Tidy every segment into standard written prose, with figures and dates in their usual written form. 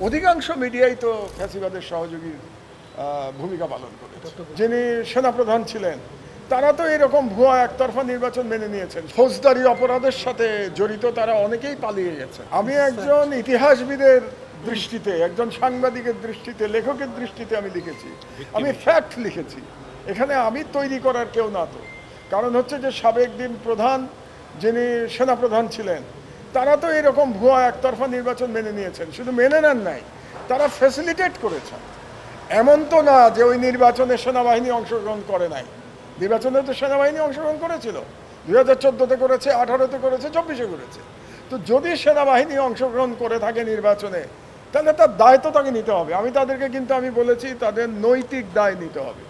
অধিকাংশ মিডিয়াই তো ফ্যাসিবাদের সহযোগী ভূমিকা পালন করেছে। যিনি সেনাপ্রধান ছিলেন তারা তো এরকম ভুয়া একতরফা নির্বাচন মেনে নিয়েছেন। ফৌজদারি অপরাধের সাথে জড়িত তারা অনেকেই পালিয়ে গেছেন। আমি একজন ইতিহাসবিদের দৃষ্টিতে, একজন সাংবাদিকের দৃষ্টিতে, লেখকের দৃষ্টিতে আমি লিখেছি, আমি ফ্যাক্ট লিখেছি। এখানে আমি তৈরি করার কেউ না। তো কারণ হচ্ছে যে সাবেক দিন প্রধান যিনি সেনাপ্রধান ছিলেন তারা তো এরকম ভুয়া একতরফা নির্বাচন মেনে নিয়েছেন। শুধু মেনে নেন নাই, তারা ফ্যাসিলিটেট করেছেন। এমন তো না যে ওই নির্বাচনে সেনাবাহিনী অংশগ্রহণ করে নাই। নির্বাচনে তো সেনাবাহিনী অংশগ্রহণ করেছিল, 2014-তে করেছে, 18-তে করেছে, 24-এ করেছে। তো যদি সেনাবাহিনী অংশগ্রহণ করে থাকে নির্বাচনে, তাহলে তার দায় তো তাকে নিতে হবে। আমি তাদেরকে কিন্তু আমি বলেছি তাদের নৈতিক দায় নিতে হবে।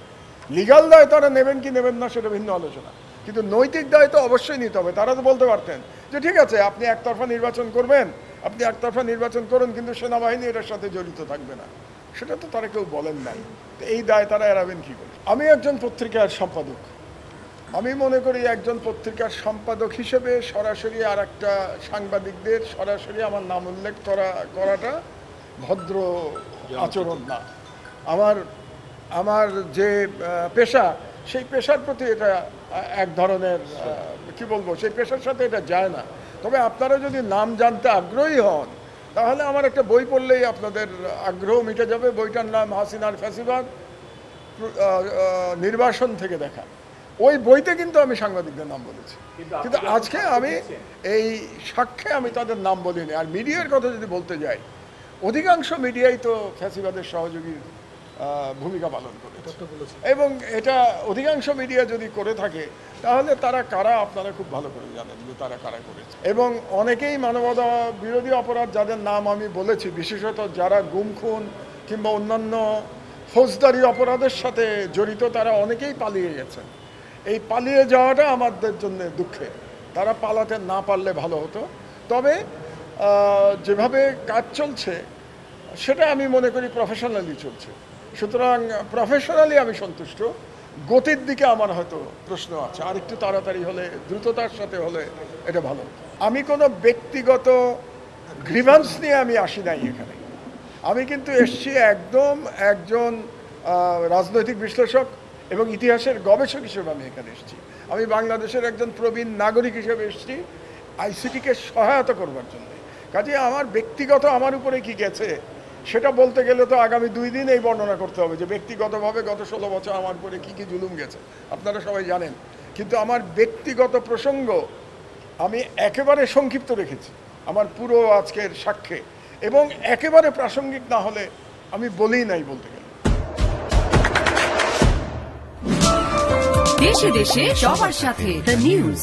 লিগাল দায় তারা নেবেন কি নেবেন না সেটা ভিন্ন আলোচনা, কিন্তু নৈতিক দায় তো অবশ্যই নিতে হবে। তারা তো বলতে পারতেন যে ঠিক আছে আপনি একতরফা নির্বাচন করবেন, আপনি একতরফা নির্বাচন করুন, কিন্তু সেনাবাহিনী এটার সাথে জড়িত থাকবে না। সেটা তো তারা কেউ বলেন নাই। তো এই দায় তারা এড়াবেন কী করে? আমি একজন পত্রিকার সম্পাদক। আমি মনে করি একজন পত্রিকার সম্পাদক হিসেবে সরাসরি আর একটা সাংবাদিকদের সরাসরি আমার নাম উল্লেখ করাটা ভদ্র আচরণ না। আমার যে পেশা, সেই পেশার প্রতি এটা এক ধরনের কি বলবো, সেই পেশার সাথে এটা যায় না। তবে আপনারা যদি নাম জানতে আগ্রহী হন তাহলে আমার একটা বই পড়লেই আপনাদের আগ্রহ মিটে যাবে। বইটার নাম হাসিনার ফ্যাসিবাদ নির্বাসন থেকে দেখা। ওই বইতে কিন্তু আমি সাংবাদিকদের নাম বলেছি, কিন্তু আজকে আমি এই সাক্ষ্যে আমি তাদের নাম বলিনি। আর মিডিয়ার কথা যদি বলতে যাই, অধিকাংশ মিডিয়াই তো ফ্যাসিবাদের সহযোগী ভূমিকা পালন করেছে। এবং এটা অধিকাংশ মিডিয়া যদি করে থাকে তাহলে তারা কারা আপনারা খুব ভালো করে জানেন যে তারা কারা করেছে। এবং অনেকেই মানবতা বিরোধী অপরাধ যাদের নাম আমি বলেছি, বিশেষত যারা গুম খুন কিংবা অন্যান্য ফৌজদারি অপরাধের সাথে জড়িত, তারা অনেকেই পালিয়ে গেছেন। এই পালিয়ে যাওয়াটা আমাদের জন্য দুঃখের। তারা পালাতে না পারলে ভালো হতো। তবে যেভাবে কাজ চলছে সেটা আমি মনে করি প্রফেশনালি চলছে। সুতরাং প্রফেশনালি আমি সন্তুষ্ট। গতির দিকে আমার হয়তো প্রশ্ন আছে, আর একটু তাড়াতাড়ি হলে, দ্রুততার সাথে হলে এটা ভালো। আমি কোনো ব্যক্তিগত গ্রিভান্স নিয়ে আমি আসি নাই এখানে। আমি কিন্তু এসছি একজন রাজনৈতিক বিশ্লেষক এবং ইতিহাসের গবেষক হিসেবে আমি এখানে এসেছি। আমি বাংলাদেশের একজন প্রবীণ নাগরিক হিসেবে এসেছি আইসিটিকে সহায়তা করবার জন্য। কাজে আমার ব্যক্তিগত আমার উপরে কি গেছে সেটা বলতে গেলে তো আগামী 2 দিন এই বর্ণনা করতে হবে যে ব্যক্তিগতভাবে গত 16 বছর আমার উপরে কী কী জুলুম গেছে, আপনারা সবাই জানেন। কিন্তু আমার ব্যক্তিগত প্রসঙ্গ আমি একেবারে সংক্ষিপ্ত রেখেছি আমার পুরো আজকের সাক্ষ্যে, এবং একেবারে প্রাসঙ্গিক না হলে আমি বলেই নাই বলতে গেলে। দেশে দেশে সবার সাথে দ্য নিউজ।